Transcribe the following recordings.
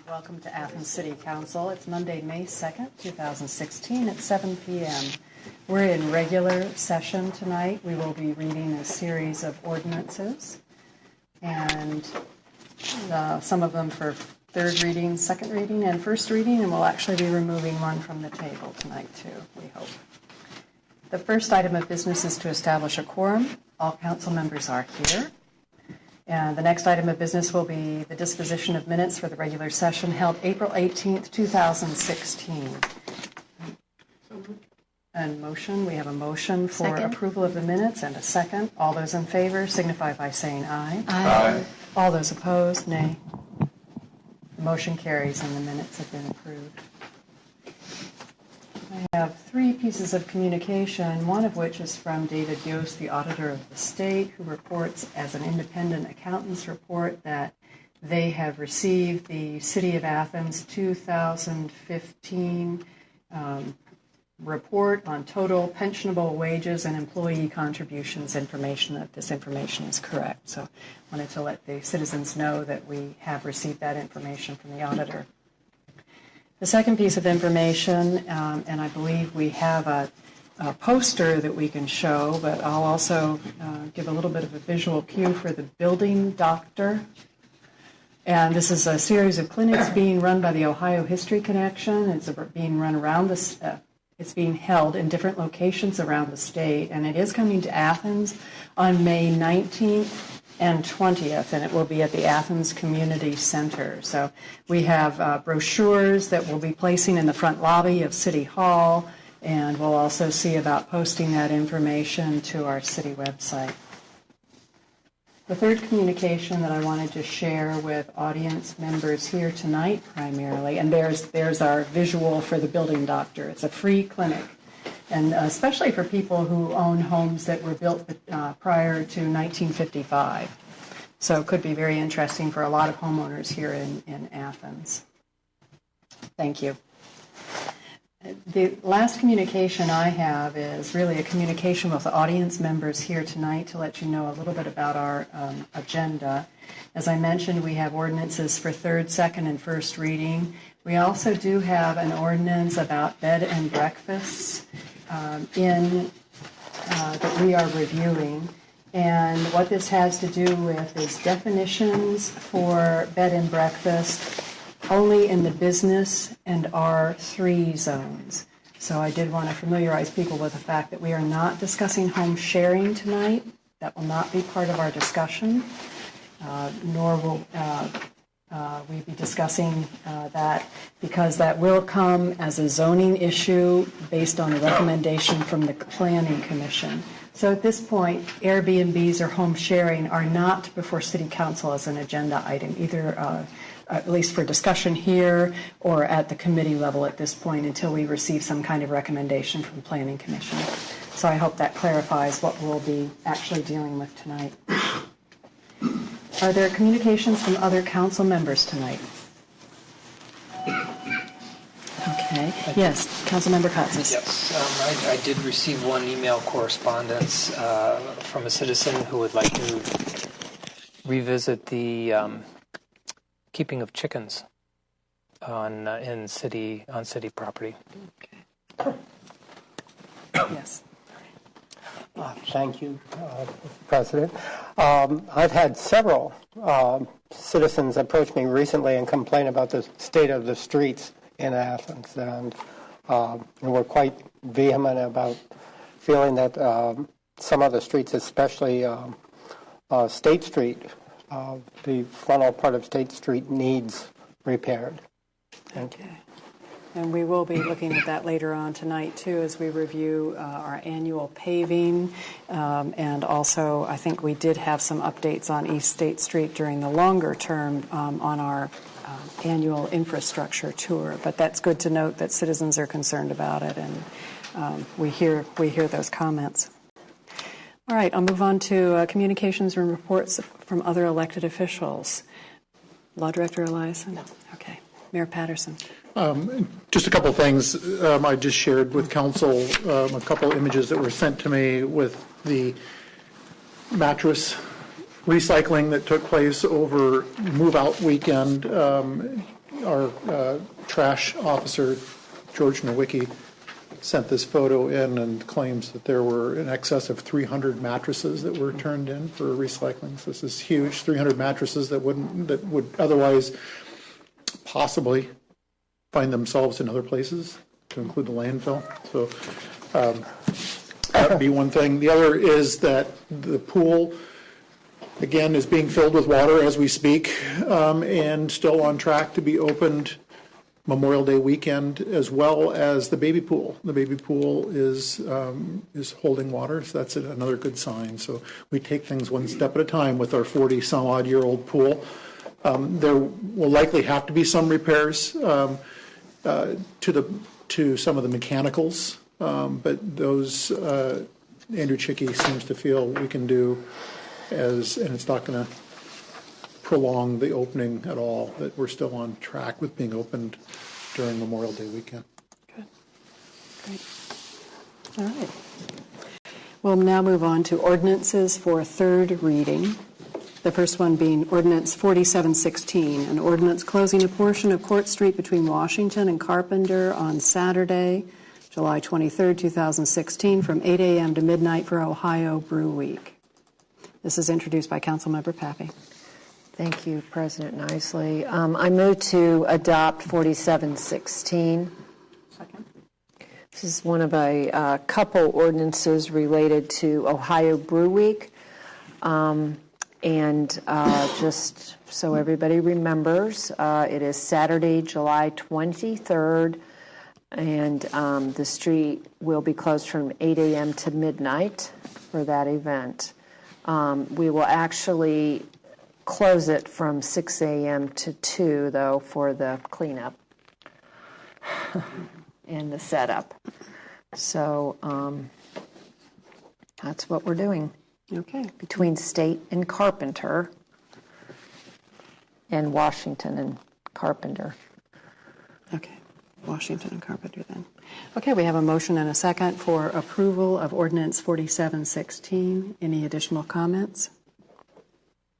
Welcome to Athens City Council. It's Monday, May 2nd, 2016 at 7 p.m. We're in regular session tonight. We will be reading a series of ordinances, and some of them for third reading, second reading, and first reading, and we'll actually be removing one from the table tonight too, we hope. The first item of business is to establish a quorum. All council members are here. And the next item of business will be the disposition of minutes for the regular session held April 18th, 2016. And motion, we have a motion for approval of the minutes and a second. All those in favor signify by saying aye. Aye. All those opposed, nay. The motion carries and the minutes have been approved. I have three pieces of communication, one of which is from David Yost, the auditor of the state, who reports as an independent accountant's report that they have received the City of Athens 2015 report on total pensionable wages and employee contributions information, that this information is correct. So I wanted to let the citizens know that we have received that information from the auditor. The second piece of information, and I believe we have a poster that we can show, but I'll also give a little bit of a visual cue for the building doctor. And this is a series of clinics being run by the Ohio History Connection. It's being run around it's being held in different locations around the state, and it is coming to Athens on May 19th and 20th, and it will be at the Athens Community Center. So we have brochures that we'll be placing in the front lobby of City Hall, and we'll also see about posting that information to our city website. The third communication that I wanted to share with audience members here tonight primarily, and there's our visual for the building doctor. It's a free clinic. And especially for people who own homes that were built prior to 1955. So it could be very interesting for a lot of homeowners here in Athens. Thank you. The last communication I have is really a communication with the audience members here tonight to let you know a little bit about our agenda. As I mentioned, we have ordinances for third, second, and first reading. We also do have an ordinance about bed and breakfasts that we are reviewing. And what this has to do with is definitions for bed and breakfast only in the business and R3 zones. So I did want to familiarize people with the fact that we are not discussing home sharing tonight. That will not be part of our discussion, nor will we be discussing that, because that will come as a zoning issue based on a recommendation from the Planning Commission. So at this point, Airbnbs or home sharing are not before City Council as an agenda item, either at least for discussion here or at the committee level at this point until we receive some kind of recommendation from the Planning Commission. So I hope that clarifies what we'll be actually dealing with tonight. Are there communications from other council members tonight? Okay. Yes, Councilmember Katsas. Yes, I did receive one email correspondence from a citizen who would like to revisit the keeping of chickens on city property. Okay. Yes. Thank you, President. I've had several citizens approach me recently and complain about the state of the streets in Athens, and we're quite vehement about feeling that some of the streets, especially State Street, the frontal part of State Street needs repaired. Okay. And we will be looking at that later on tonight, too, as we review our annual paving. And also, I think we did have some updates on East State Street during the longer term on our annual infrastructure tour. But that's good to note that citizens are concerned about it, and we hear those comments. All right, I'll move on to communications and reports from other elected officials. Law Director Eliason? No. Okay. Mayor Patterson? Just a couple things. I just shared with council a couple images that were sent to me with the mattress recycling that took place over move-out weekend. Our trash officer, George Nowicki, sent this photo in and claims that there were in excess of 300 mattresses that were turned in for recycling. So this is huge, 300 mattresses that would otherwise possibly find themselves in other places, to include the landfill. So that would be one thing. The other is that the pool, again, is being filled with water as we speak, and still on track to be opened Memorial Day weekend, as well as the baby pool. The baby pool is holding water, so that's another good sign. So we take things one step at a time with our 40-some-odd-year-old pool. There will likely have to be some repairs to some of the mechanicals, but those Andrew Chicky seems to feel we can do, and it's not going to prolong the opening at all, that we're still on track with being opened during Memorial Day weekend. Good. Great. All right. We'll now move on to ordinances for third reading. The first one being Ordinance 4716, an ordinance closing a portion of Court Street between Washington and Carpenter on Saturday, July 23, 2016, from 8 a.m. to midnight for Ohio Brew Week. This is introduced by Councilmember Pappy. Thank you, President Nisley. I move to adopt 4716. Second. This is one of a couple ordinances related to Ohio Brew Week. Just so everybody remembers, it is Saturday, July 23rd, and the street will be closed from 8 a.m. to midnight for that event. We will actually close it from 6 a.m. to 2, though, for the cleanup and the setup. So that's what we're doing. Okay. Between State and Carpenter, and Washington and Carpenter. Okay. Washington and Carpenter then. Okay, we have a motion and a second for approval of Ordinance 4716. Any additional comments?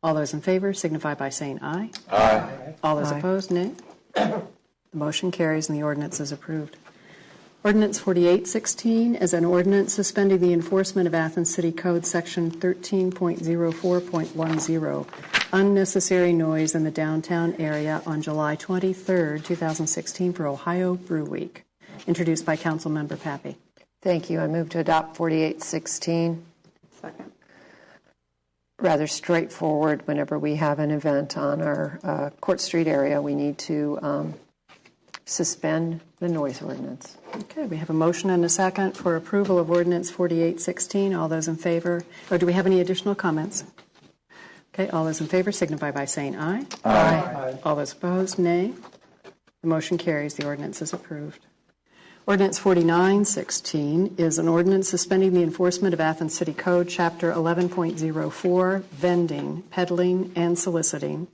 All those in favor signify by saying aye. Aye. All those opposed, nay. The motion carries and the ordinance is approved. Ordinance 4816 is an ordinance suspending the enforcement of Athens City Code Section 13.04.10, unnecessary noise in the downtown area, on July 23, 2016 for Ohio Brew Week. Introduced by Councilmember Pappy. Thank you. I move to adopt 4816. Second. Rather straightforward. Whenever we have an event on our Court Street area, we need to suspend the noise ordinance. Okay, we have a motion and a second for approval of Ordinance 4816. All those in favor, or do we have any additional comments? Okay, all those in favor signify by saying aye. Aye. All those opposed, nay. The motion carries. The ordinance is approved. Ordinance 4916 is an ordinance suspending the enforcement of Athens City Code, Chapter 11.04, vending, peddling, and soliciting,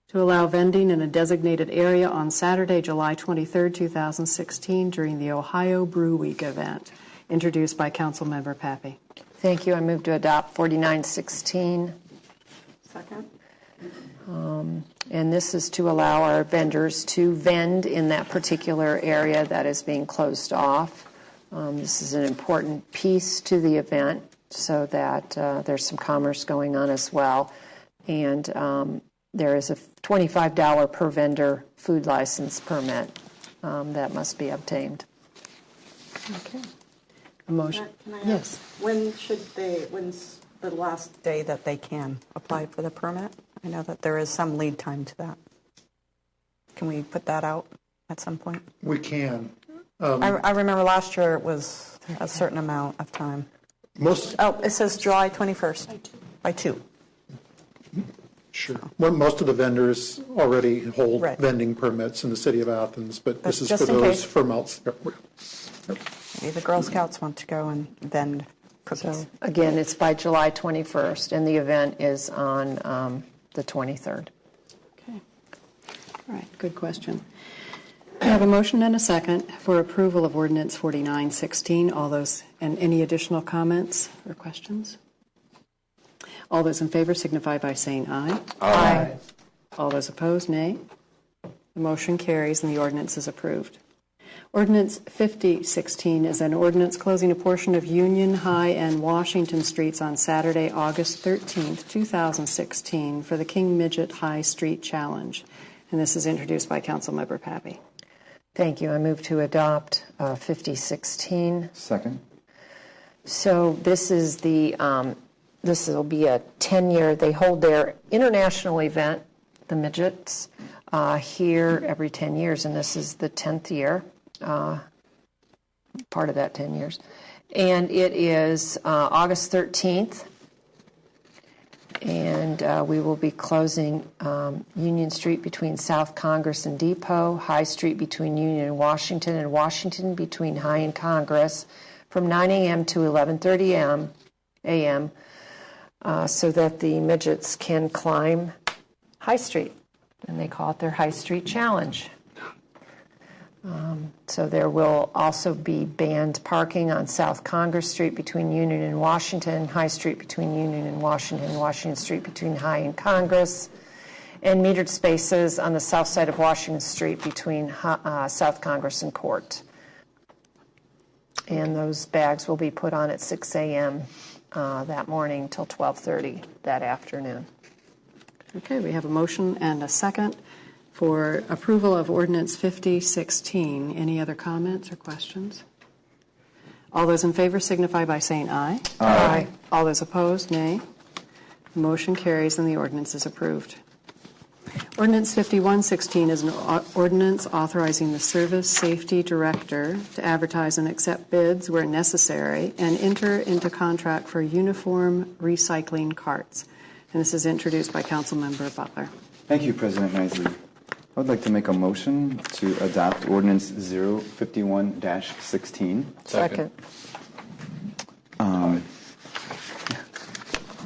to allow vending in a designated area on Saturday, July 23, 2016, during the Ohio Brew Week event. Introduced by Councilmember Pappy. Thank you. I move to adopt 4916. Second. And this is to allow our vendors to vend in that particular area that is being closed off. This is an important piece to the event so that there's some commerce going on as well. And there is a $25 per vendor food license permit that must be obtained. Okay. A motion. Can I ask, yes. When's the last day that they can apply for the permit? I know that there is some lead time to that. Can we put that out at some point? We can. I remember last year it was a certain amount of time. It says July 21st by 2. Sure. Well, most of the vendors already hold Right. vending permits in the city of Athens, but this is just for in those case. from outside. Maybe the Girl Scouts want to go and vend cookies. So, again, it's by July 21st, and the event is on the 23rd. Okay. All right. Good question. I have a motion and a second for approval of Ordinance 4916. All those, and any additional comments or questions? All those in favor signify by saying aye. Aye. All those opposed, nay. The motion carries and the ordinance is approved. Ordinance 5016 is an ordinance closing a portion of Union High and Washington Streets on Saturday, August 13th, 2016 for the King Midget High Street Challenge. And this is introduced by Councilmember Pappy. Thank you. I move to adopt 5016. Second. So this is this will be a 10-year, they hold their international event, the Midgets, here every 10 years, and this is the 10th year, part of that 10 years. And it is August 13th, and we will be closing Union Street between South Congress and Depot, High Street between Union and Washington between High and Congress from 9 a.m. to 11:30 a.m. So that the midgets can climb High Street, and they call it their High Street Challenge. So there will also be banned parking on South Congress Street between Union and Washington, High Street between Union and Washington Street between High and Congress, and metered spaces on the south side of Washington Street between South Congress and Court. And those bags will be put on at 6 a.m. That morning till 12:30 that afternoon. Okay, we have a motion and a second for approval of Ordinance 5016. Any other comments or questions? All those in favor signify by saying aye. Aye. All those opposed, nay. The motion carries and the ordinance is approved. Ordinance 5116 is an ordinance authorizing the Service Safety Director to advertise and accept bids where necessary and enter into contract for uniform recycling carts. And this is introduced by Councilmember Butler. Thank you, President Nisley. I would like to make a motion to adopt Ordinance 051-16. Second.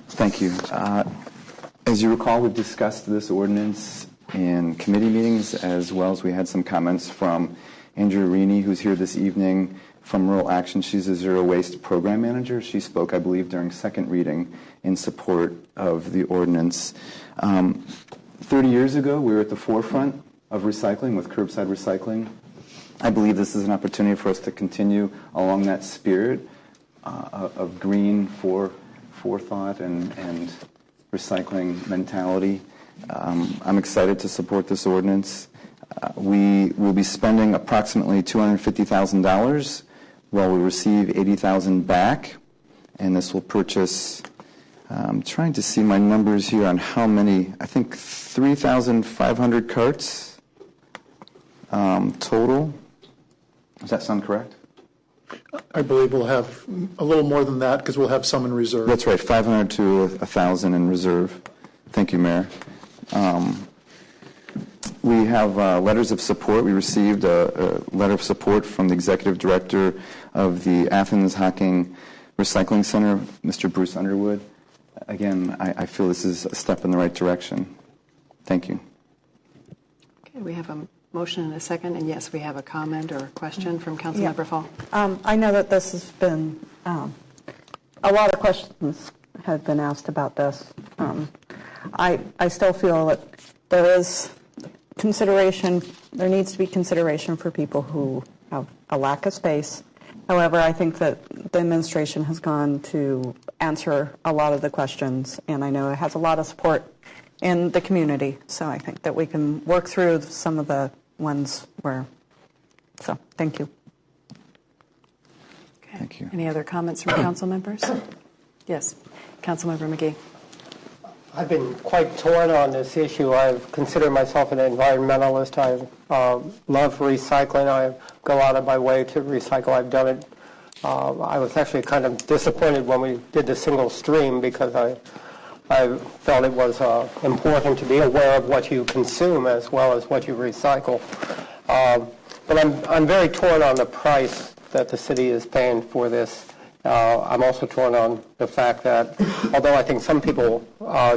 Thank you. As you recall, we've discussed this ordinance in committee meetings, as well as we had some comments from Andrea Rini, who's here this evening from Rural Action. She's a zero waste program manager. She spoke, I believe, during second reading in support of the ordinance. 30 years ago, we were at the forefront of recycling with curbside recycling. I believe this is an opportunity for us to continue along that spirit of green forethought and recycling mentality. I'm excited to support this ordinance. We will be spending approximately $250,000 while we receive $80,000 back, and this will purchase, I'm trying to see my numbers here on how many, I think 3,500 carts total. Does that sound correct? I believe we'll have a little more than that because we'll have some in reserve. That's right, 500 to 1,000 in reserve. Thank you, Mayor. We have letters of support. We received a letter of support from the Executive Director of the Athens Hocking Recycling Center, Mr. Bruce Underwood. Again, I feel this is a step in the right direction. Thank you. Okay, we have a motion and a second, and yes, we have a comment or a question from Councilmember Fall. I know that this has been, a lot of questions have been asked about this. I still feel that there is consideration, there needs to be consideration for people who have a lack of space. However, I think that the administration has gone to answer a lot of the questions, and I know it has a lot of support in the community. So I think that we can work through some of the ones where, so thank you. Okay. Thank you. Any other comments from council members? Yes, Councilmember McGee. I've been quite torn on this issue. I consider myself an environmentalist. I love recycling. I go out of my way to recycle. I've done it. I was actually kind of disappointed when we did the single stream because I felt it was important to be aware of what you consume as well as what you recycle. But I'm very torn on the price that the city is paying for this. I'm also torn on the fact that although I think some people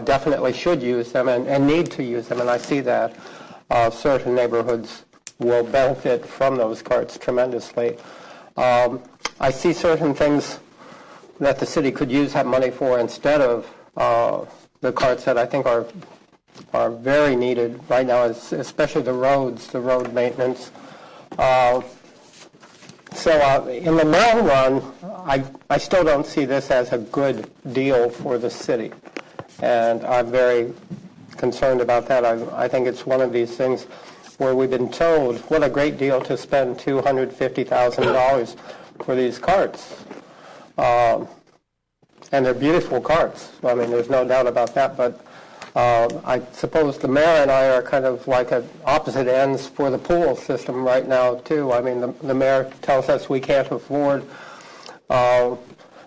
definitely should use them and need to use them, and I see that certain neighborhoods will benefit from those carts tremendously. I see certain things that the city could use that money for instead of the carts that I think are very needed right now, especially the roads, the road maintenance. So in the long run, I still don't see this as a good deal for the city. And I'm very concerned about that. I think it's one of these things where we've been told, what a great deal to spend $250,000 for these carts. And they're beautiful carts. I mean, there's no doubt about that. But I suppose the mayor and I are kind of like at opposite ends for the pool system right now, too. I mean, the mayor tells us we can't afford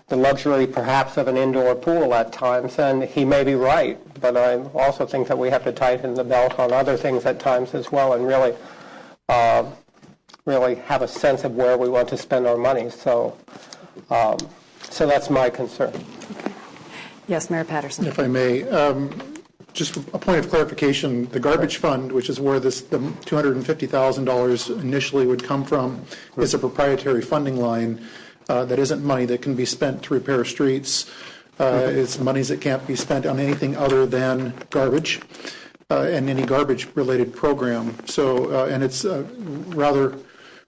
the luxury, perhaps, of an indoor pool at times, and he may be right. But I also think that we have to tighten the belt on other things at times as well and really have a sense of where we want to spend our money. So that's my concern. Yes, Mayor Patterson. If I may, just a point of clarification, the garbage fund, which is where the $250,000 initially would come from, is a proprietary funding line that isn't money that can be spent to repair streets. It's monies that can't be spent on anything other than garbage and any garbage-related program. So, and it's rather,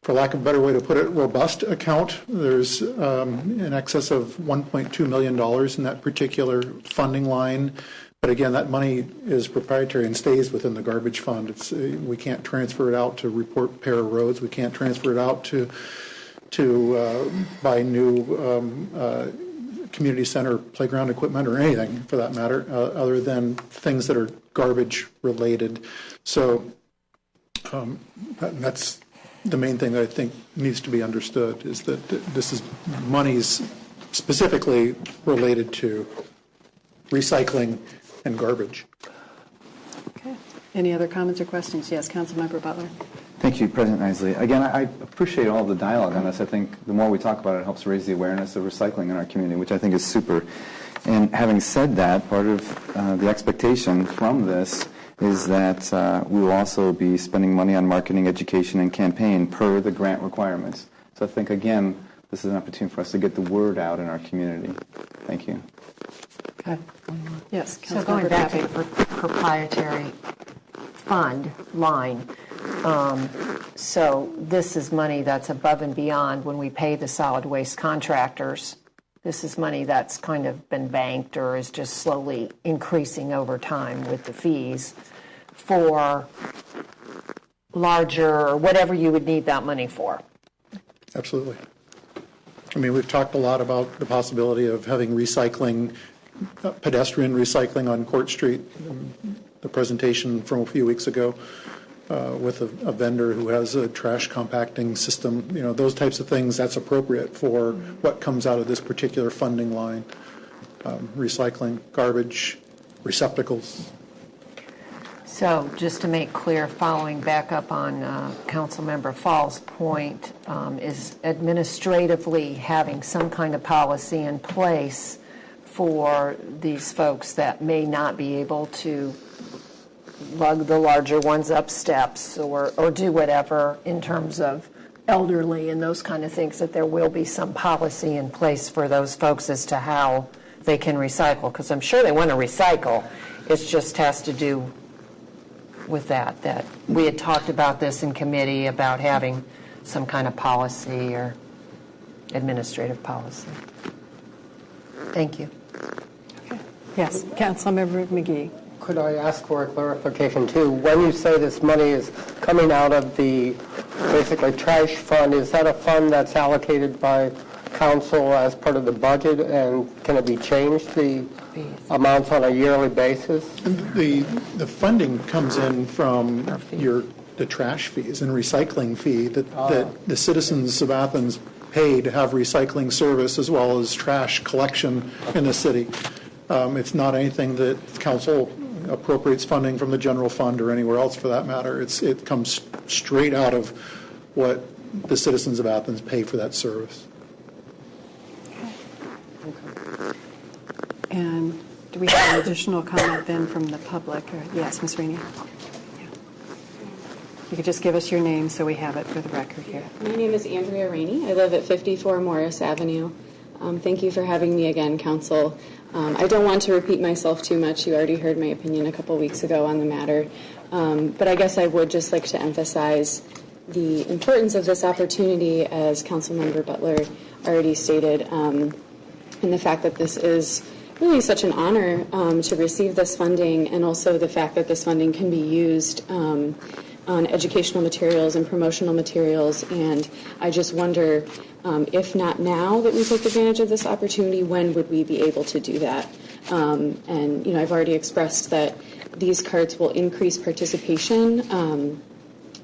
for lack of a better way to put it, robust account. There's in excess of $1.2 million in that particular funding line. But again, that money is proprietary and stays within the garbage fund. We can't transfer it out to repair roads. We can't transfer it out to buy new community center playground equipment or anything for that matter, other than things that are garbage related. So that's the main thing that I think needs to be understood, is that this is monies specifically related to recycling and garbage. Okay. Any other comments or questions? Yes, Councilmember Butler. Thank you, President Isley. Again, I appreciate all the dialogue on this. I think the more we talk about it, it helps raise the awareness of recycling in our community, which I think is super. And having said that, part of the expectation from this is that we will also be spending money on marketing, education, and campaign per the grant requirements. So I think, again, this is an opportunity for us to get the word out in our community. Thank you. Okay. Yes, So going back to the proprietary fund line, so this is money that's above and beyond when we pay the solid waste contractors. This is money that's kind of been banked or is just slowly increasing over time with the fees for larger, whatever you would need that money for. Absolutely. I mean, we've talked a lot about the possibility of having recycling, pedestrian recycling on Court Street. The presentation from a few weeks ago with a vendor who has a trash compacting system, those types of things, that's appropriate for what comes out of this particular funding line. Recycling, garbage, receptacles. So just to make clear, following back up on Councilmember Fall's point, is administratively having some kind of policy in place for these folks that may not be able to lug the larger ones up steps or do whatever in terms of elderly and those kind of things, that there will be some policy in place for those folks as to how they can recycle. Because I'm sure they want to recycle. It just has to do with that we had talked about this in committee about having some kind of policy or administrative policy. Thank you. Okay. Yes, Councilmember McGee. Could I ask for a clarification, too? When you say this money is coming out of the, basically, trash fund, is that a fund that's allocated by council as part of the budget, and can it be changed, the amounts on a yearly basis? The funding comes in from the trash fees and recycling fee that the citizens of Athens pay to have recycling service as well as trash collection in the city. It's not anything that council appropriates funding from the general fund or anywhere else for that matter. It comes straight out of what the citizens of Athens pay for that service. And do we have an additional comment then from the public? Yes, Ms. Rainey. You could just give us your name so we have it for the record here. My name is Andrea Rainey. I live at 54 Morris Avenue. Thank you for having me again, Council. I don't want to repeat myself too much. You already heard my opinion a couple weeks ago on the matter. But I guess I would just like to emphasize the importance of this opportunity, as Councilmember Butler already stated, and the fact that this is really such an honor to receive this funding, and also the fact that this funding can be used on educational materials and promotional materials. And I just wonder, if not now that we take advantage of this opportunity, when would we be able to do that? And, you know, I've already expressed that these cards will increase participation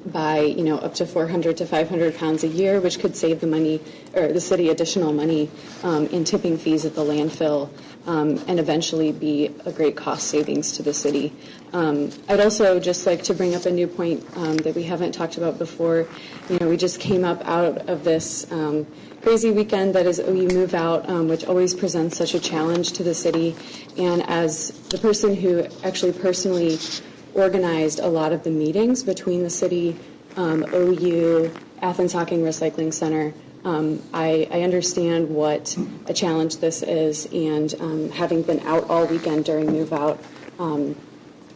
by, you know, up to 400 to 500 pounds a year, which could save the money, or the city additional money in tipping fees at the landfill, and eventually be a great cost savings to the city. I'd also just like to bring up a new point that we haven't talked about before. You know, we just came up out of this crazy weekend that is OU Move Out, which always presents such a challenge to the city. And as the person who actually personally organized a lot of the meetings between the city, OU, Athens Hocking Recycling Center, I understand what a challenge this is, and having been out all weekend during Move Out,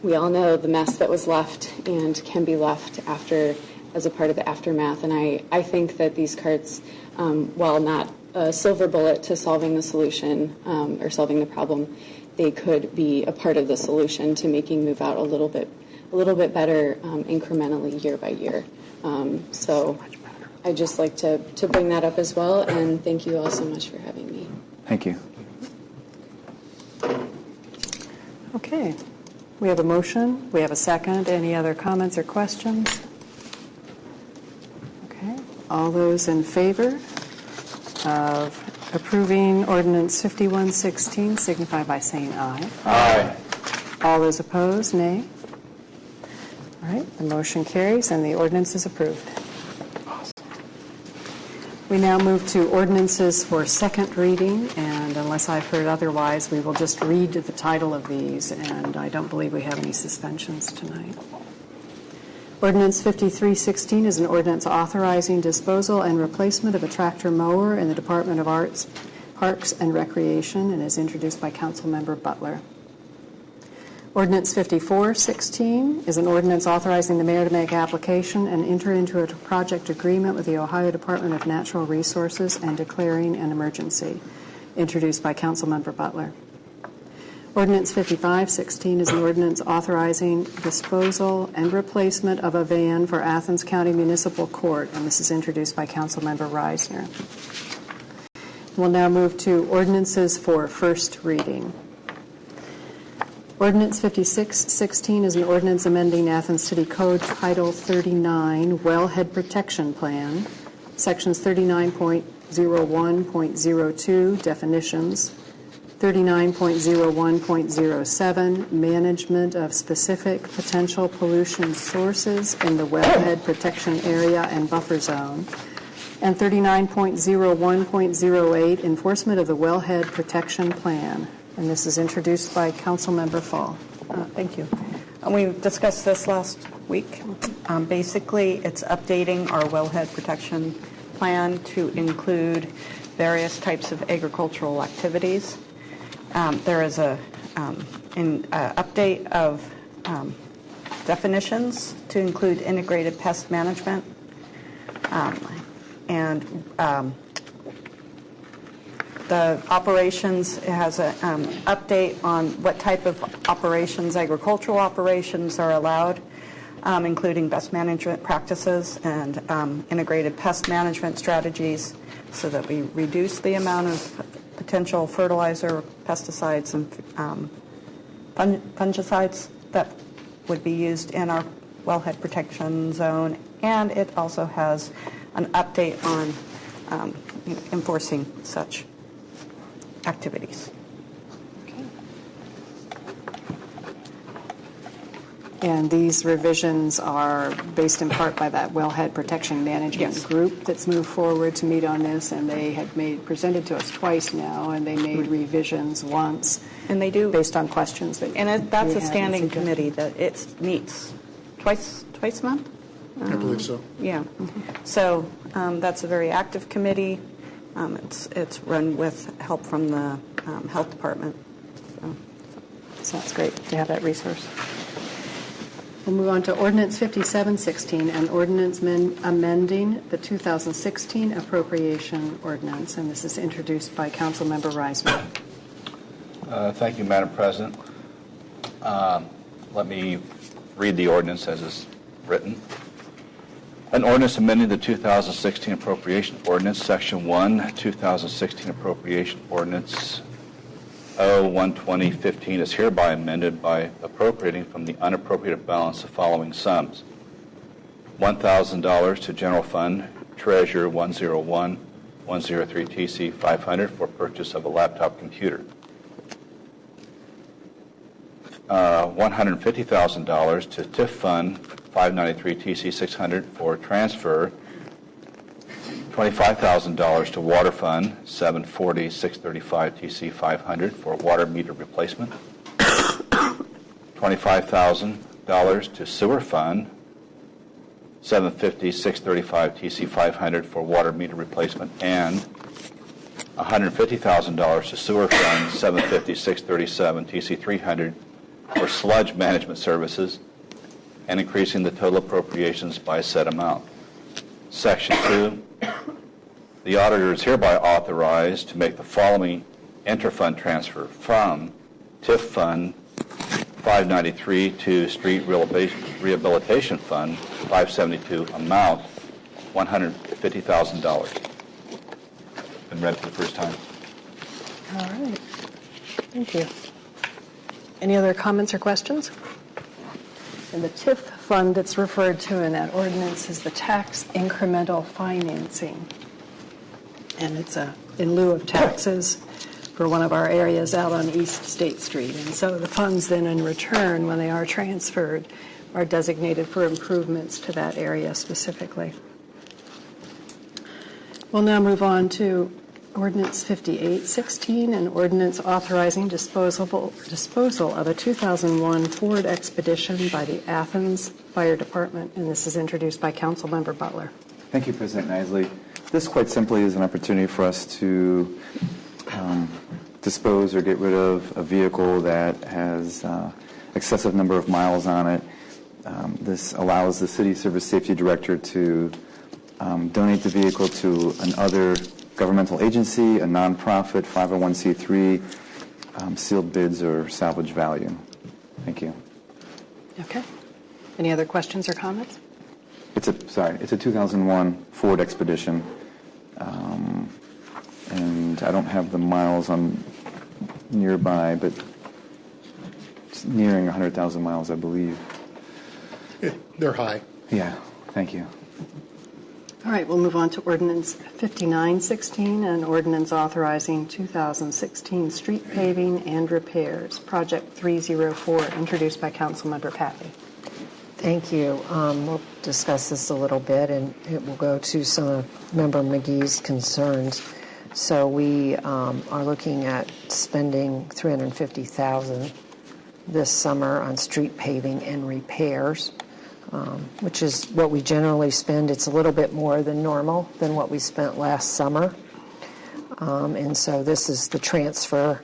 we all know the mess that was left and can be left after, as a part of the aftermath. And I think that these carts, while not a silver bullet to solving the solution or solving the problem, they could be a part of the solution to making Move Out a little bit better incrementally year by year. So I'd just like to bring that up as well, and thank you all so much for having me. Thank you. Okay. We have a motion. We have a second. Any other comments or questions? Okay. All those in favor of approving Ordinance 5116 signify by saying aye. Aye. All those opposed, nay. All right. The motion carries and the ordinance is approved. We now move to ordinances for second reading, and unless I've heard otherwise, we will just read the title of these, and I don't believe we have any suspensions tonight. Ordinance 5316 is an ordinance authorizing disposal and replacement of a tractor mower in the Department of Arts, Parks, and Recreation, and is introduced by Councilmember Butler. Ordinance 5416 is an ordinance authorizing the mayor to make application and enter into a project agreement with the Ohio Department of Natural Resources and declaring an emergency, introduced by Councilmember Butler. Ordinance 5516 is an ordinance authorizing disposal and replacement of a van for Athens County Municipal Court, and this is introduced by Councilmember Reisner. We'll now move to ordinances for first reading. Ordinance 5616 is an ordinance amending Athens City Code Title 39 Wellhead Protection Plan, Sections 39.01.02 Definitions, 39.01.07 Management of Specific Potential Pollution Sources in the Wellhead Protection Area and Buffer Zone, and 39.01.08 Enforcement of the Wellhead Protection Plan. And this is introduced by Councilmember Fall. Thank you. We discussed this last week. Basically, it's updating our wellhead protection plan to include various types of agricultural activities. There is an update of definitions to include integrated pest management, and the operations has an update on what type of operations, agricultural operations, are allowed, including best management practices and integrated pest management strategies, so that we reduce the amount of potential fertilizer, pesticides, and fungicides that would be used in our wellhead protection zone. And it also has an update on enforcing such activities. Okay. And these revisions are based in part by that Wellhead Protection Management group that's moved forward to meet on this, and they have presented to us twice now, and they made revisions once. And they do based on questions that. And that's a standing committee that it meets twice a month. I believe so. Yeah. So that's a very active committee. It's run with help from the health department. So that's great to have that resource. We'll move on to Ordinance 5716, an ordinance amending the 2016 appropriation ordinance, and this is introduced by Councilmember Reisman. Thank you, Madam President. Let me read the ordinance as is written. An ordinance amending the 2016 appropriation ordinance, Section 1, 2016 appropriation ordinance 01-2015 is hereby amended by appropriating from the unappropriated balance the following sums: $1,000 to General Fund, Treasurer 101-103 TC 500 for purchase of a laptop computer. $150,000 to TIF Fund 593 TC 600 for transfer. $25,000 to Water Fund 740 635 TC 500 for water meter replacement. $25,000 to Sewer Fund 750 635 TC 500 for water meter replacement, and $150,000 to Sewer Fund 750 637 TC 300 for sludge management services, and increasing the total appropriations by said amount. Section 2, the auditor is hereby authorized to make the following interfund transfer from TIF Fund 593 to Street Rehabilitation Fund 572, amount $150,000. Been read for the first time. All right. Thank you. Any other comments or questions? And the TIF fund that's referred to in that ordinance is the tax incremental financing. And it's in lieu of taxes for one of our areas out on East State Street. And so the funds then in return, when they are transferred, are designated for improvements to that area specifically. We'll now move on to Ordinance 5816, an ordinance authorizing disposal of a 2001 Ford Expedition by the Athens Fire Department, and this is introduced by Councilmember Butler. Thank you, President Nisley. This quite simply is an opportunity for us to dispose or get rid of a vehicle that has excessive number of miles on it. This allows the City Service Safety Director to donate the vehicle to another governmental agency, a nonprofit, 501c3, sealed bids or salvage value. Thank you. Okay. Any other questions or comments? It's a 2001 Ford Expedition, and I don't have the miles on nearby, but it's nearing 100,000 miles, I believe. They're high. Yeah, thank you. All right, we'll move on to Ordinance 5916, an ordinance authorizing 2016 street paving and repairs, Project 304, introduced by Councilmember Pappy. Thank you. We'll discuss this a little bit, and it will go to some of Member McGee's concerns. So we are looking at spending $350,000 this summer on street paving and repairs, which is what we generally spend. It's a little bit more than normal than what we spent last summer. And so this is the transfer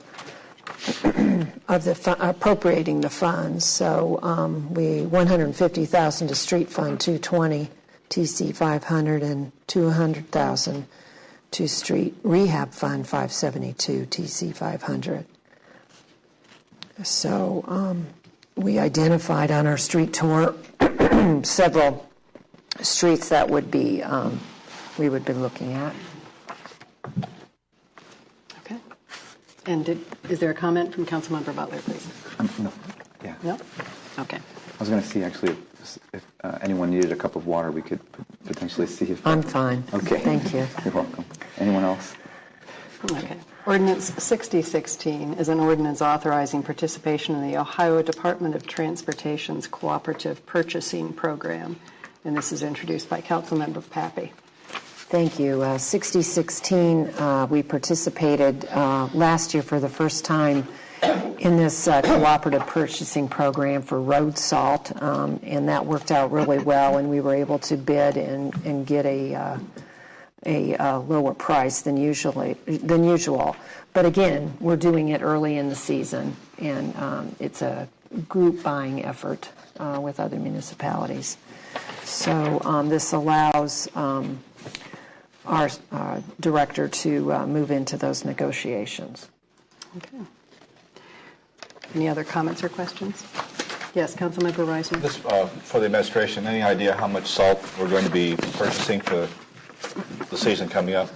of the appropriating the funds. So we $150,000 to Street Fund 220 TC 500 and $200,000 to Street Rehab Fund 572 TC 500. So we identified on our street tour several streets that would be we would be looking at. Okay. And is there a comment from Councilmember Butler, please? No. Yeah. No? Okay. I was going to see, actually, if anyone needed a cup of water, we could potentially see if... I'm fine. Okay. Thank you. You're welcome. Anyone else? Okay. Ordinance 6016 is an ordinance authorizing participation in the Ohio Department of Transportation's Cooperative Purchasing Program, and this is introduced by Councilmember Pappy. Thank you. 6016, we participated last year for the first time in this cooperative purchasing program for road salt, and that worked out really well, and we were able to bid and get a lower price than usual. But again, we're doing it early in the season, and it's a group buying effort with other municipalities. So this allows our director to move into those negotiations. Okay. Any other comments or questions? Yes, Councilmember Reisner. This, for the administration, any idea how much salt we're going to be purchasing for the season coming up?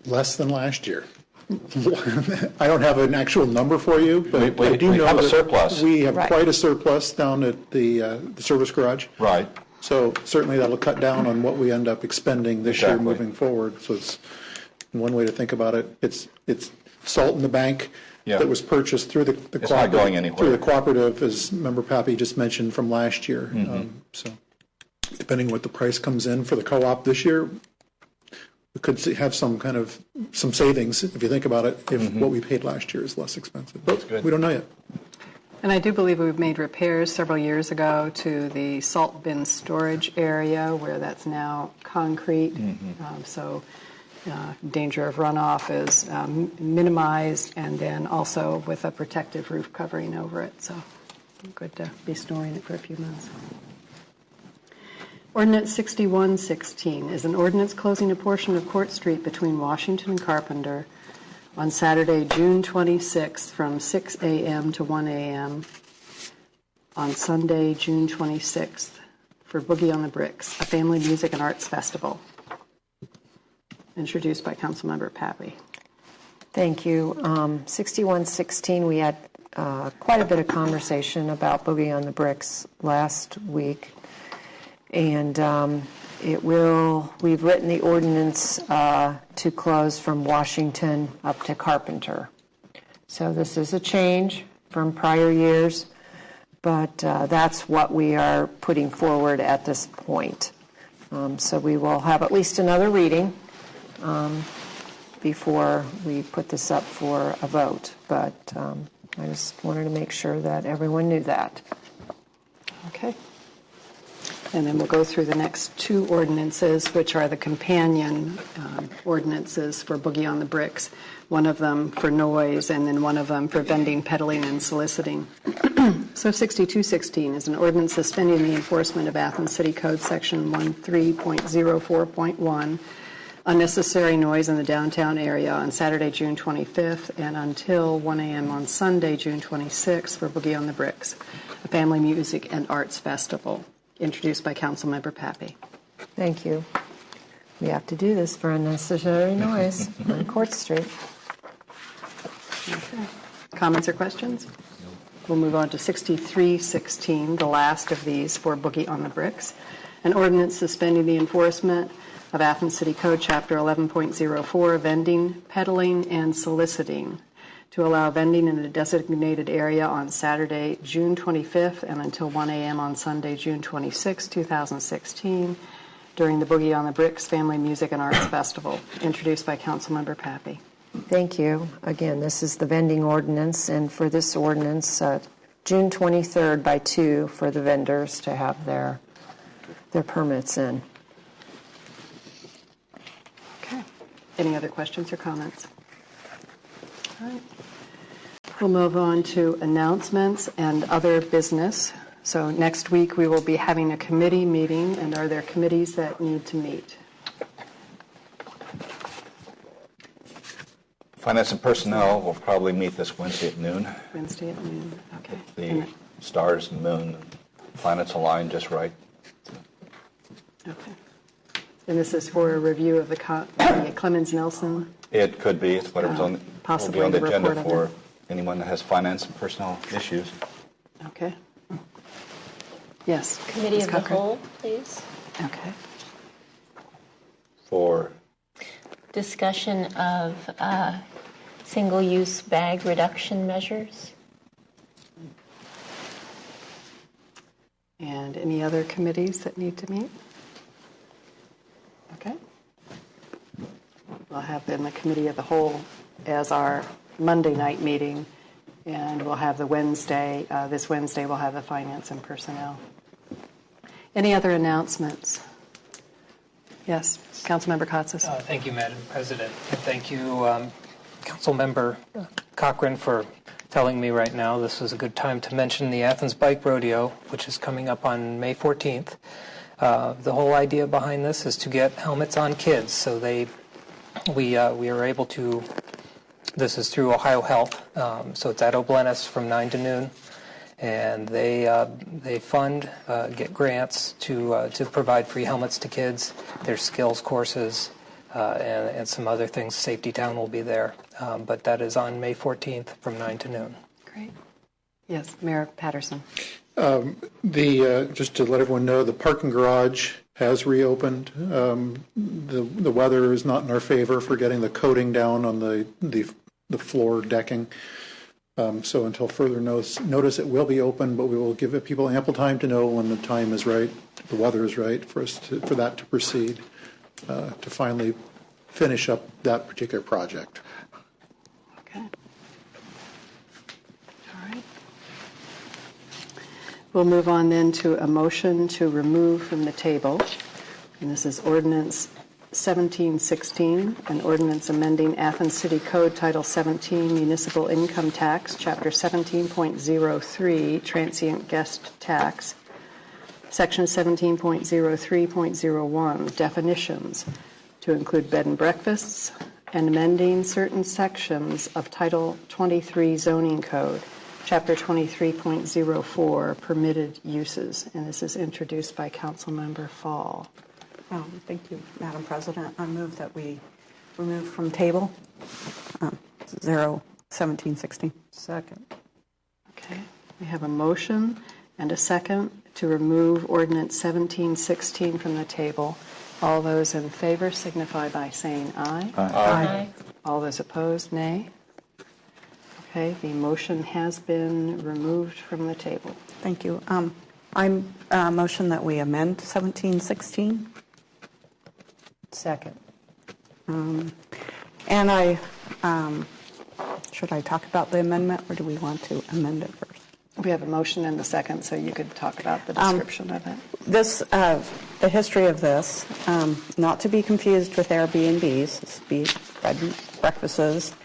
Less than last year. I don't have an actual number for you, but I do know have a that surplus. We have Right. quite a surplus down at the service garage. Right. So certainly that'll cut down on what we end up expending this year Exactly. moving forward. So it's one way to think about it. It's salt in the bank Yeah. that was purchased through the It's not going anywhere. through the cooperative, as Member Pappy just mentioned from last year. So depending what the price comes in for the co-op this year, we could have some savings if you think about it. If what we paid last year is less expensive, but good. we don't know yet. And I do believe we've made repairs several years ago to the salt bin storage area where that's now concrete. So danger of runoff is minimized, and then also with a protective roof covering over it. So good to be storing it for a few months. Ordinance 6116 is an ordinance closing a portion of Court Street between Washington and Carpenter on Saturday, June 26th from 6 a.m. to 1 a.m. on Sunday, June 26th for Boogie on the Bricks, a family music and arts festival. Introduced by Councilmember Pappy. Thank you. 6116, we had quite a bit of conversation about Boogie on the Bricks last week. And we've written the ordinance to close from Washington up to Carpenter. So this is a change from prior years, but that's what we are putting forward at this point. So we will have at least another reading before we put this up for a vote. But I just wanted to make sure that everyone knew that. Okay. And then we'll go through the next two ordinances, which are the companion ordinances for Boogie on the Bricks, one of them for noise and then one of them for vending, peddling, and soliciting. So 6216 is an ordinance suspending the enforcement of Athens City Code Section 13.04.1, unnecessary noise in the downtown area on Saturday, June 25th and until 1 a.m. on Sunday, June 26th for Boogie on the Bricks, a family music and arts festival. Introduced by Councilmember Pappy. Thank you. We have to do this for unnecessary noise on Court Street. Okay. Comments or questions? We'll move on to 6316, the last of these for Boogie on the Bricks, an ordinance suspending the enforcement of Athens City Code Chapter 11.04, vending, peddling, and soliciting, to allow vending in a designated area on Saturday, June 25th and until 1 a.m. on Sunday, June 26, 2016, during the Boogie on the Bricks Family Music and Arts Festival, introduced by Councilmember Pappy. Thank you. Again, this is the vending ordinance, and for this ordinance, June 23rd by 2 for the vendors to have their permits in. Okay. Any other questions or comments? All right. We'll move on to announcements and other business. So next week we will be having a committee meeting, and are there committees that need to meet? Finance and Personnel will probably meet this Wednesday at noon. Wednesday at noon, okay. The stars and moon and planets align just right. Okay. And this is for a review of the Clemens-Nelson? It could be. It's whatever's will possibly be on the the agenda report of for it. anyone that has finance and personnel issues. Okay. Yes. Committee Ms. of the Cochran. Whole, please. Okay. For Discussion of single-use bag reduction measures. And any other committees that need to meet? Okay. We'll have then the Committee of the Whole as our Monday night meeting, and we'll have the Wednesday, this Wednesday we'll have the Finance and Personnel. Any other announcements? Yes, Councilmember Katsas. Thank you, Madam President, and thank you, Councilmember Cochran, for telling me right now this is a good time to mention the Athens Bike Rodeo, which is coming up on May 14th. The whole idea behind this is to get helmets on kids, so we are able to. This is through Ohio Health, so it's at O'Bleness from 9 to noon, and they fund, get grants to provide free helmets to kids. There's skills courses and some other things. Safety Town will be there, but that is on May 14th from 9 to noon. Great. Yes, Mayor Patterson. Just to let everyone know, the parking garage has reopened. The weather is not in our favor for getting the coating down on the floor decking. So until further notice, it will be open, but we will give people ample time to know when the time is right, the weather is right, for that to proceed, to finally finish up that particular project. Okay. All right. We'll move on then to a motion to remove from the table, and this is Ordinance 1716, an ordinance amending Athens City Code Title 17, Municipal Income Tax, Chapter 17.03, Transient Guest Tax, Section 17.03.01, Definitions, to include bed and breakfasts, and amending certain sections of Title 23 Zoning Code, Chapter 23.04, Permitted Uses. And this is introduced by Councilmember Fall. Thank you, Madam President. I move that we remove from table 1716. Second. Okay. We have a motion and a second to remove Ordinance 1716 from the table. All those in favor signify by saying aye. Aye. All those opposed, nay. Okay, the motion has been removed from the table. Thank you. I motion that we amend 1716. Second. And should I talk about the amendment, or do we want to amend it first? We have a motion and a second, so you could talk about the description of it. The history of this, not to be confused with Airbnbs, this would be bed and breakfasts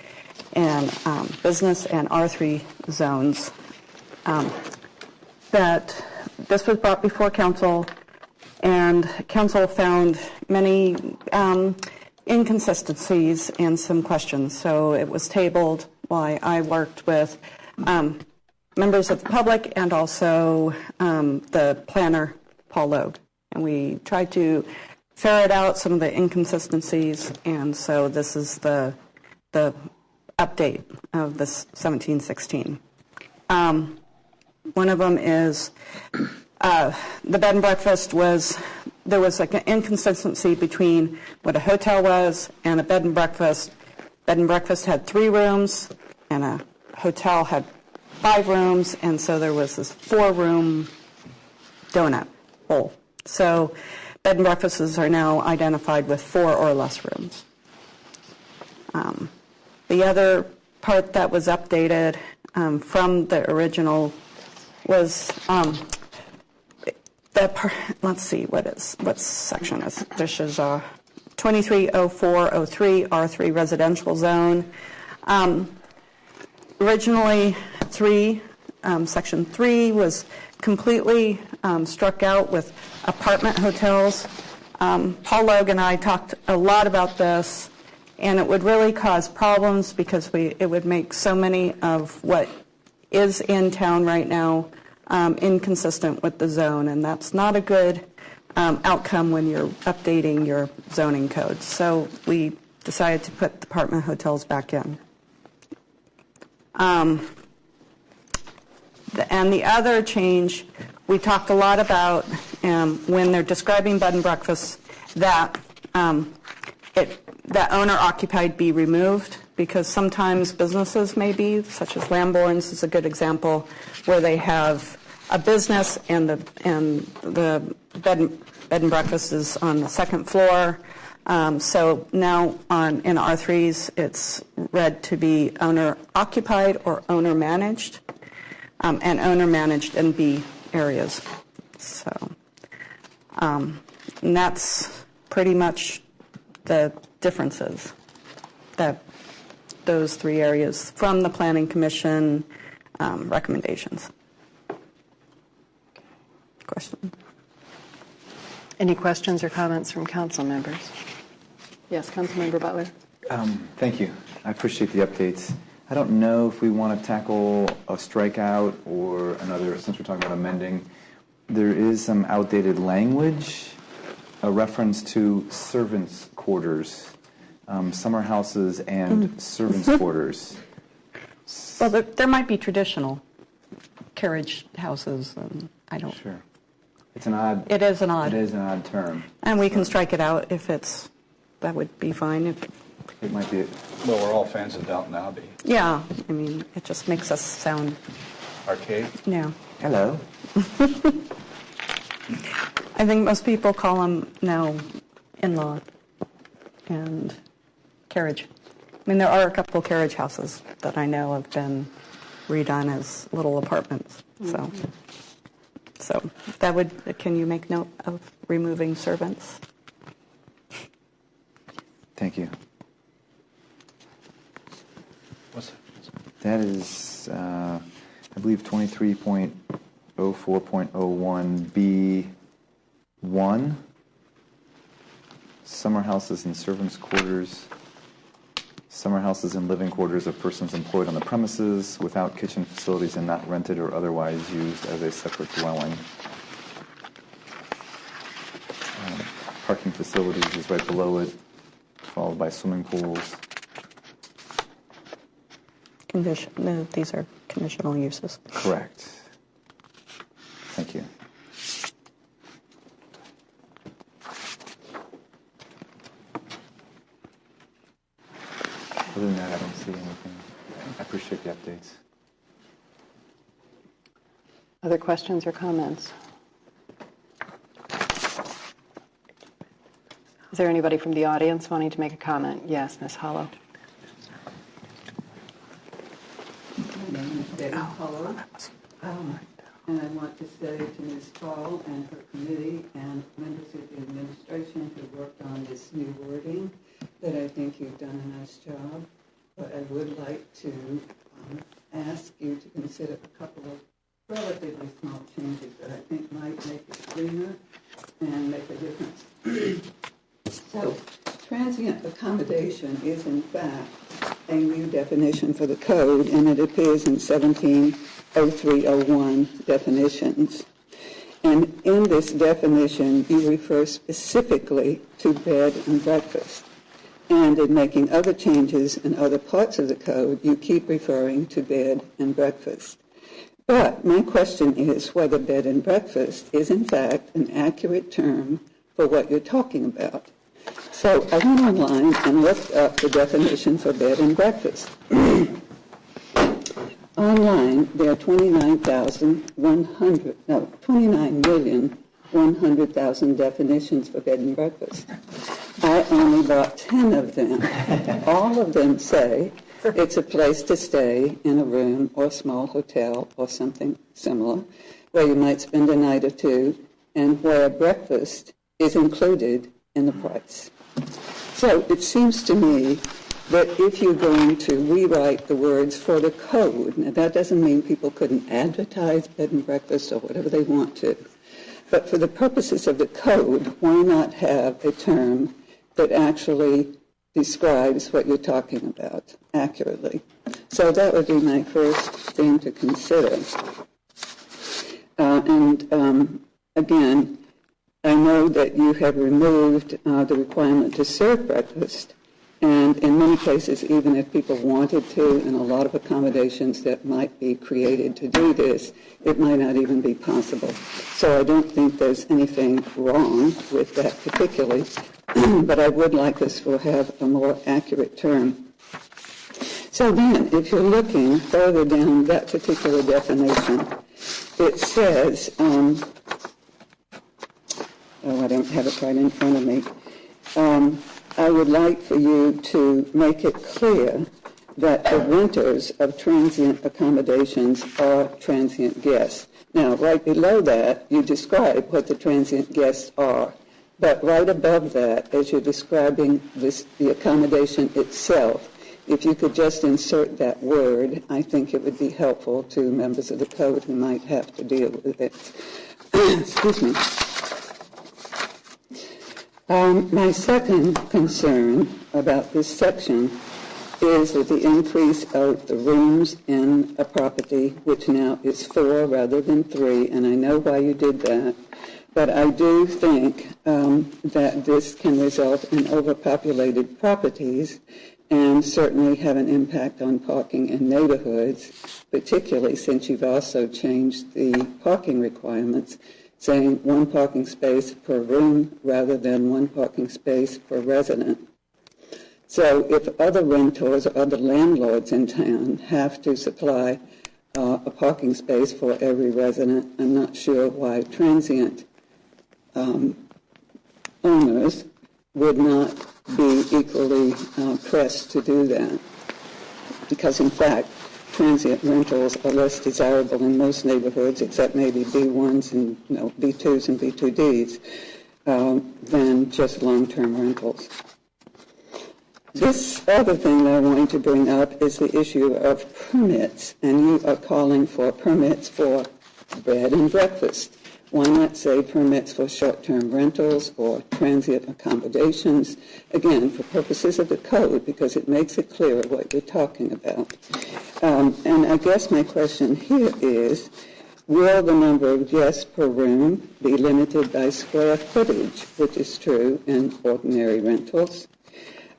and business and R3 zones. That this was brought before council, and council found many inconsistencies and some questions. So it was tabled while I worked with members of the public and also the planner, Paul Logue. And we tried to ferret out some of the inconsistencies, and so this is the update of this 1716. One of them is the bed and breakfast there was like an inconsistency between what a hotel was and a bed and breakfast. Bed and breakfast had 3 rooms, and a hotel had 5 rooms, and so there was this 4-room donut hole. So bed and breakfasts are now identified with 4 or less rooms. The other part that was updated from the original was let's see, what section is this? Is 230403 R3 residential zone. Originally, section 3 was completely struck out with apartment hotels. Paul Logue and I talked a lot about this, and it would really cause problems because it would make so many of what is in town right now inconsistent with the zone, and that's not a good outcome when you're updating your zoning code. So we decided to put apartment hotels back in. And the other change, we talked a lot about when they're describing bed and breakfasts that that owner-occupied be removed, because sometimes businesses may be, such as Lamborn's is a good example, where they have a business and the bed and breakfast is on the second floor. So now in R3s, it's read to be owner-occupied or owner-managed, and owner-managed in B areas. So and that's pretty much the differences that those three areas from the Planning Commission recommendations. Question? Any questions or comments from council members? Yes, Councilmember Butler. Thank you. I appreciate the updates. I don't know if we want to tackle a strikeout or another, since we're talking about amending. There is some outdated language, a reference to servants' quarters, summer houses and servants' quarters. Well, there might be traditional carriage houses, and I don't. Sure. It's an odd. It is an odd. It is an odd term. And we can strike it out if it's. That would be fine. It might be. Well, we're all fans of Downton Abbey. Yeah, I mean, it just makes us sound. Arcade? Yeah. Hello. I think most people call them now in-law and carriage. I mean, there are a couple carriage houses that I know have been redone as little apartments. So that would. Can you make note of removing servants? Thank you. What's that? That is, I believe, 23.04.01B1. Summer houses and servants' quarters. Summer houses and living quarters of persons employed on the premises without kitchen facilities and not rented or otherwise used as a separate dwelling. Parking facilities is right below it, followed by swimming pools. These are conditional uses. Correct. Thank you. Other than that, I don't see anything. I appreciate the updates. Other questions or comments? Is there anybody from the audience wanting to make a comment? Yes, Ms. Hollow. My name is Betty Hollow, and I want to say to Ms. Paul and her committee and members of the administration who worked on this new wording that I think you've done a nice job, but I would like to ask you to consider a couple of relatively small changes that I think might make it cleaner and make a difference. So, transient accommodation is in fact a new definition for the code, and it appears in 170301 definitions. And in this definition, you refer specifically to bed and breakfast. And in making other changes in other parts of the code, you keep referring to bed and breakfast. But my question is whether bed and breakfast is in fact an accurate term for what you're talking about. So I went online and looked up the definition for bed and breakfast. Online, there are 29,100,000 definitions for bed and breakfast. I only bought 10 of them. All of them say it's a place to stay in a room or a small hotel or something similar, where you might spend a night or two, and where breakfast is included in the price. So it seems to me that if you're going to rewrite the words for the code, now that doesn't mean people couldn't advertise bed and breakfast or whatever they want to, but for the purposes of the code, why not have a term that actually describes what you're talking about accurately? So that would be my first thing to consider. Again, I know that you have removed the requirement to serve breakfast, and in many cases, even if people wanted to, in a lot of accommodations that might be created to do this, it might not even be possible. So I don't think there's anything wrong with that particularly, but I would like us to have a more accurate term. So then, if you're looking further down that particular definition, it says, I don't have it right in front of me. I would like for you to make it clear that the renters of transient accommodations are transient guests. Now, right below that, you describe what the transient guests are. But right above that, as you're describing the accommodation itself, if you could just insert that word, I think it would be helpful to members of the code who might have to deal with it. Excuse me. My second concern about this section is that the increase of the rooms in a property, which now is 4 rather than 3, and I know why you did that, but I do think that this can result in overpopulated properties and certainly have an impact on parking in neighborhoods, particularly since you've also changed the parking requirements, saying 1 parking space per room rather than 1 parking space per resident. So if other renters or other landlords in town have to supply a parking space for every resident, I'm not sure why transient owners would not be equally pressed to do that. Because in fact, transient rentals are less desirable in most neighborhoods, except maybe B1s and B2s and B2Ds, than just long-term rentals. This other thing that I wanted to bring up is the issue of permits, and you are calling for permits for bed and breakfast. Why not say permits for short-term rentals or transient accommodations, again, for purposes of the code, because it makes it clear what you're talking about. And I guess my question here is, will the number of guests per room be limited by square footage, which is true in ordinary rentals?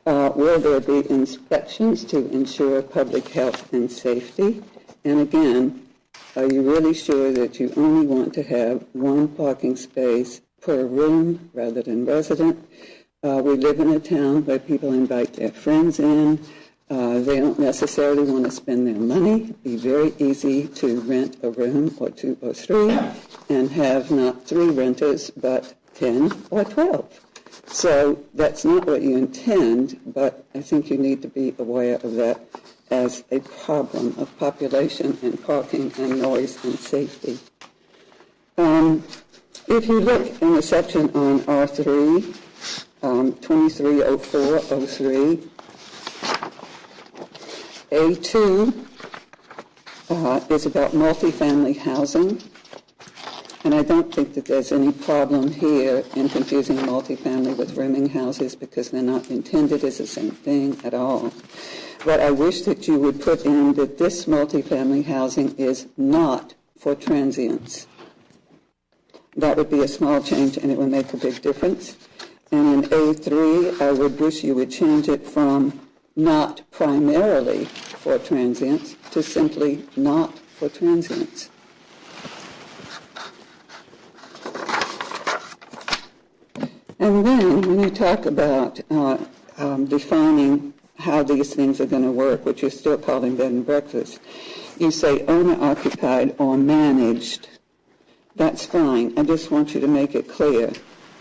Will there be inspections to ensure public health and safety? And again, are you really sure that you only want to have 1 parking space per room rather than resident? We live in a town where people invite their friends in. They don't necessarily want to spend their money. It'd be very easy to rent a room or 2 or 3 and have not 3 renters but 10 or 12. So that's not what you intend, but I think you need to be aware of that as a problem of population and parking and noise and safety. If you look in the section on R3, 230403, A2 is about multifamily housing. And I don't think that there's any problem here in confusing multifamily with rooming houses because they're not intended as the same thing at all. But I wish that you would put in that this multifamily housing is not for transients. That would be a small change and it would make a big difference. And in A3, I would wish you would change it from not primarily for transients to simply not for transients. And then when you talk about defining how these things are going to work, which you're still calling bed and breakfast, you say owner-occupied or managed. That's fine. I just want you to make it clear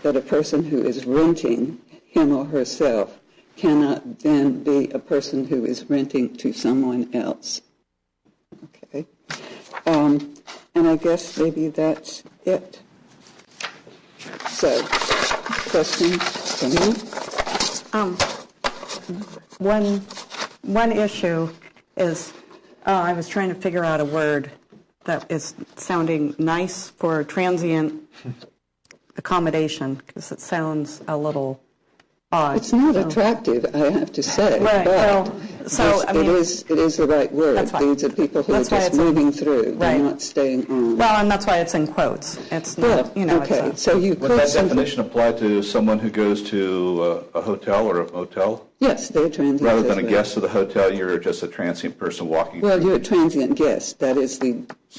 that a person who is renting him or herself cannot then be a person who is renting to someone else. Okay. And I guess maybe that's it. So, questions from you? One issue is I was trying to figure out a word that is sounding nice for transient accommodation because it sounds a little odd. It's not attractive, I have to say. Right. But well, so I mean, it is the right word. That's why, these are people who are just moving through. They're not staying on. Well, and that's why it's in quotes. It's not, okay. So you would that definition apply to someone who goes to a hotel or a motel? Yes, they're transient. Rather than a guest of the hotel, you're just a transient person walking. Well, you're a transient guest. That is the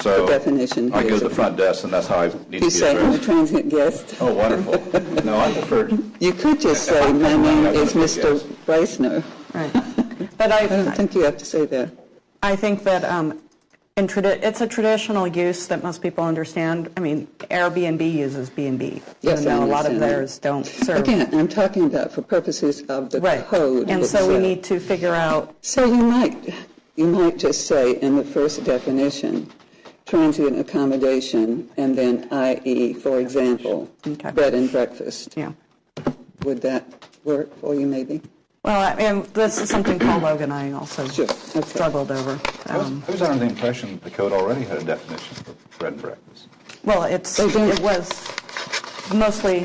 definition. I go to the front desk, and that's how I need to be addressed. You say I'm a transient guest. Oh, wonderful. No, I prefer. You could just say my name is Mr. Reisner. Right. But I don't think you have to say that. I think that It's a traditional use that most people understand. I mean, Airbnb uses B&B, Yes, even though I a lot of understand theirs don't serve. Again, I'm talking about for purposes of the Right. code. And so we itself. need to figure out. So you might just say in the first definition, transient accommodation, and then i.e., for example, Okay. bed and breakfast. Yeah. Would that work for you, maybe? Well, and this is something Paul Logan and I also Sure. Okay. struggled over. I was under the impression that the code already had a definition for bed and breakfast. Well, it was mostly,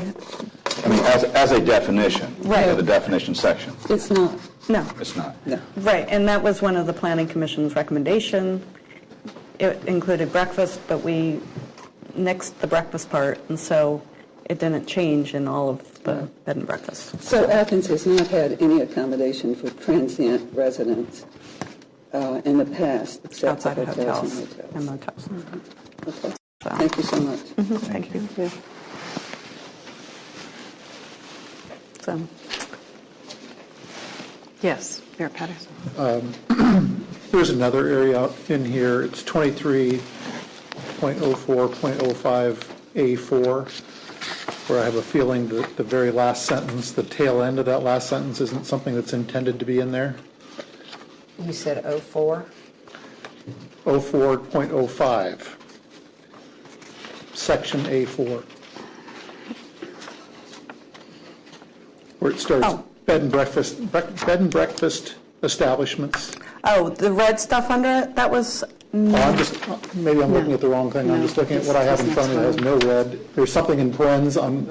I mean, as a definition, Right. the definition section. It's not. no. It's not. No. Right, and that was one of the Planning Commission's recommendation. It included breakfast, but we nixed the breakfast part, and so it didn't change in all of the bed and breakfast. So Athens has not had any accommodation for transient residents in the past, except for Outside of hotels hotels and and motels. motels. Okay. Thank you so much. Thank you. Yeah. So, Yes, Mayor Patterson. There's another area in here, it's 23.04.05A4, where I have a feeling that the very last sentence, the tail end of that last sentence isn't something that's intended to be in there. You said 04? 04.05, section A4, where it starts, Oh. bed and breakfast establishments. oh, the red stuff under it, that was, Maybe I'm looking at the wrong thing. I'm just looking at what I have in front of me that has no red. There's something in parentheses on,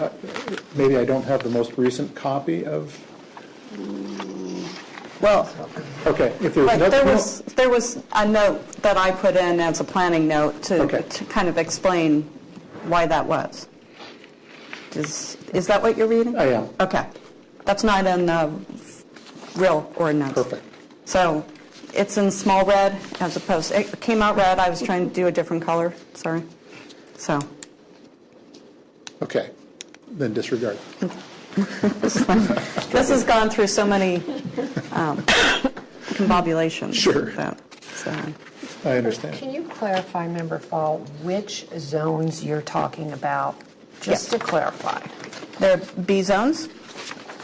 maybe I don't have the most recent copy of, well, okay, if there's right, no. there was a note that I put in as a planning note Okay. to kind of explain why that was. Is that what you're reading? I am. Okay. That's not in the real ordinance. Perfect. So it's in small red as opposed, it came out red, I was trying to do a different color, sorry. So, Okay, then disregard. this has gone through so many combobulations. Sure. So, I understand. Can you clarify, Member Fall, which zones you're talking about? Just to clarify. they're B zones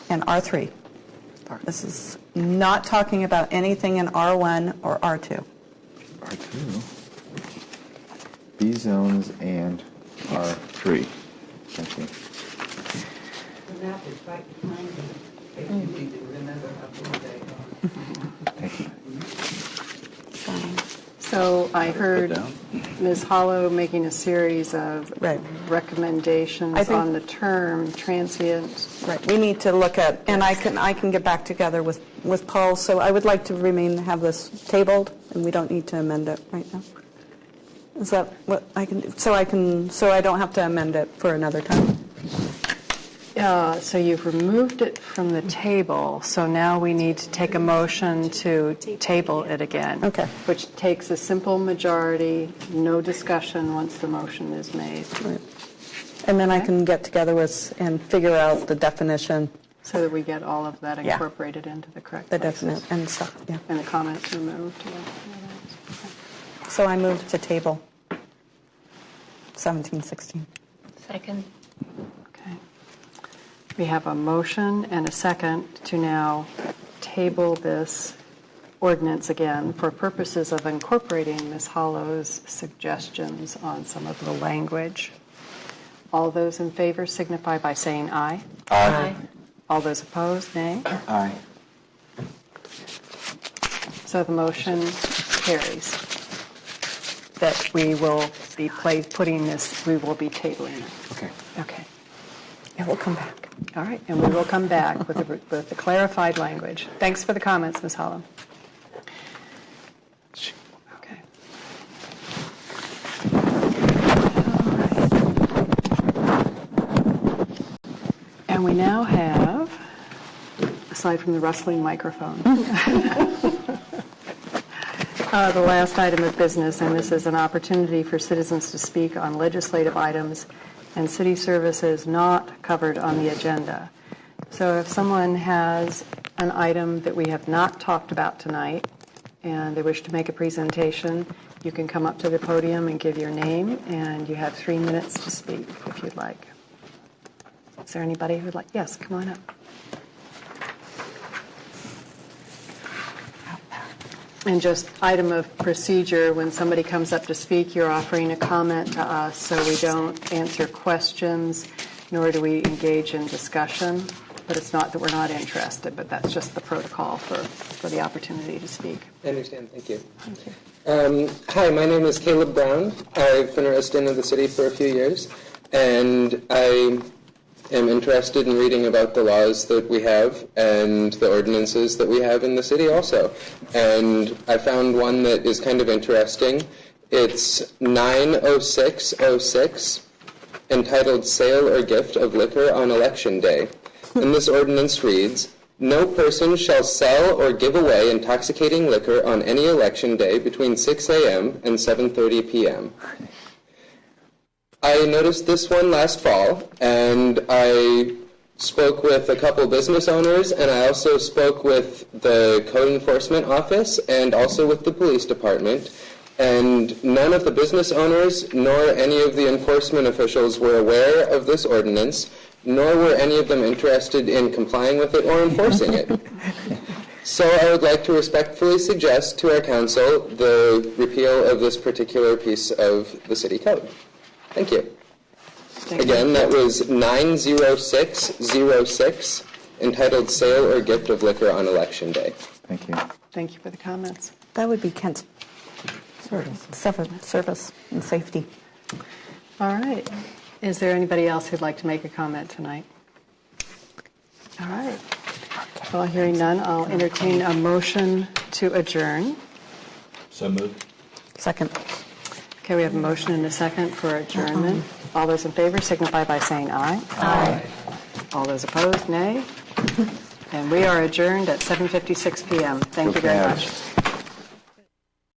and R3. This is not talking about anything in R1 or R2. R2, B zones, and R3. Thank you. The map is right behind you, if you need to remember how to do that. Thank you. So I heard Ms. Hollow making a series of Right. recommendations I think- on the term transient. Right, we need to look at, and I can get back together with Paul, so I would like to have this tabled, and we don't need to amend it right now. Is that what I can do? So I don't have to amend it for another time? So you've removed it from the table, so now we need to take a motion to table it again. Okay. Which takes a simple majority, no discussion once the motion is made. Right. And then I can get together and figure out the definition, So that we get all of that Yeah. incorporated into the correct the places. definite and stuff, yeah. And the comments removed. Yeah. So I moved to table 1716. Second. Okay. We have a motion and a second to now table this ordinance again for purposes of incorporating Ms. Hollow's suggestions on some of the language. All those in favor signify by saying aye. Aye. All those opposed, nay. Aye. So the motion carries. That we will be putting this, we will be tabling it. Okay. Okay. It will come back. All right, and we will come back with the clarified language. Thanks for the comments, Ms. Hollow. Okay. And we now have, aside from the rustling microphone, the last item of business, and this is an opportunity for citizens to speak on legislative items and city services not covered on the agenda. So if someone has an item that we have not talked about tonight and they wish to make a presentation, you can come up to the podium and give your name, and you have 3 minutes to speak if you'd like. Is there anybody who'd like? Yes, come on up. And just item of procedure, when somebody comes up to speak, you're offering a comment to us, so we don't answer questions, nor do we engage in discussion. But it's not that we're not interested, but that's just the protocol for the opportunity to speak. I understand. Thank you. Thank you. Hi, my name is Caleb Brown. I've been a resident of the city for a few years, and I am interested in reading about the laws that we have and the ordinances that we have in the city also. And I found one that is kind of interesting. It's 90606, entitled Sale or Gift of Liquor on Election Day. And this ordinance reads, "No person shall sell or give away intoxicating liquor on any election day between 6 a.m. and 7:30 p.m." I noticed this one last fall, and I spoke with a couple business owners, and I also spoke with the code enforcement office and also with the police department, and none of the business owners nor any of the enforcement officials were aware of this ordinance, nor were any of them interested in complying with it or enforcing it. So I would like to respectfully suggest to our council the repeal of this particular piece of the city code. Thank you. Again, that was 90606, entitled Sale or Gift of Liquor on Election Day. Thank you. Thank you for the comments. That would be Kent's service and safety. All right. Is there anybody else who'd like to make a comment tonight? All right. Well, hearing none, I'll entertain a motion to adjourn. So moved. Second. Okay, we have a motion and a second for adjournment. All those in favor signify by saying aye. Aye. All those opposed, nay. And we are adjourned at 7:56 p.m. Thank you very much.